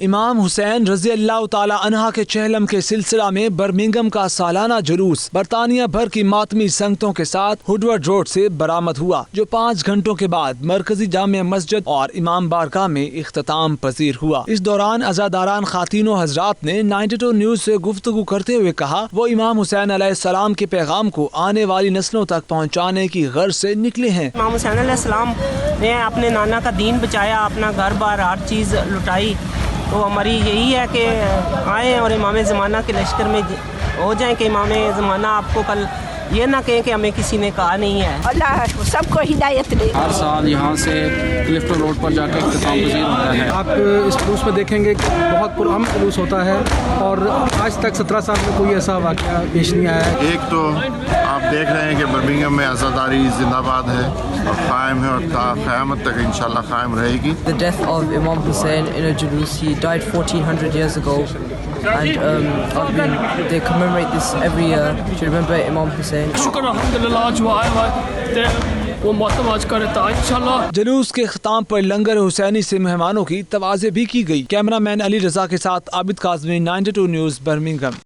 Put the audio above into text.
امام حسین رضی اللہ تعالی عنہ کے چہلم کے سلسلہ میں برمنگھم کا سالانہ جلوس برطانیہ بھر کی ماتمی سنگتوں کے ساتھ ہڈورڈ روڈ سے برآمد ہوا، جو 5 گھنٹوں کے بعد مرکزی جامع مسجد اور امام بارگاہ میں اختتام پذیر ہوا۔ اس دوران عزاداران خواتین و حضرات نے 92 نیوز سے گفتگو کرتے ہوئے کہا وہ امام حسین علیہ السلام کے پیغام کو آنے والی نسلوں تک پہنچانے کی غرض سے نکلے ہیں۔ امام حسین علیہ السلام نے اپنے نانا کا دین بچایا، اپنا گھر بار ہر چیز لٹائی، تو ہماری یہی ہے کہ آئیں اور امام زمانہ کے لشکر میں ہو جائیں کہ امام زمانہ آپ کو کل یہ نہ کہیں کہ ہمیں کسی نے کہا نہیں ہے۔ اللہ سب کو ہدایت دے۔ ہر سال یہاں سے کلفٹن روڈ پر جا کے اختتام پذیر ہوتا ہے۔ آپ اس جلوس میں دیکھیں گے کہ بہت پرامن جلوس ہوتا ہے اور آج تک 17 سال میں کوئی ایسا واقعہ پیش نہیں آیا ہے۔ ایک تو آپ دیکھ رہے ہیں کہ برمنگھم میں عزاداری زندہ باد ہے اور قائم ہے اور تا قیامت تک انشاءاللہ قائم رہے گی۔ The death of Imam Hussein in a Julus. He died 1400 years ago, and they commemorate this every year to remember Imam Hussein. شکر الحمدللہ جو آئے ہوئے وہ معتم آج کرتا انشاءاللہ۔ جلوس کے اختتام پر لنگر حسینی سے مہمانوں کی تواضع بھی کی گئی۔ کیمرہ مین علی رضا کے ساتھ عابد کاظمی، 92 نیوز، برمنگھم۔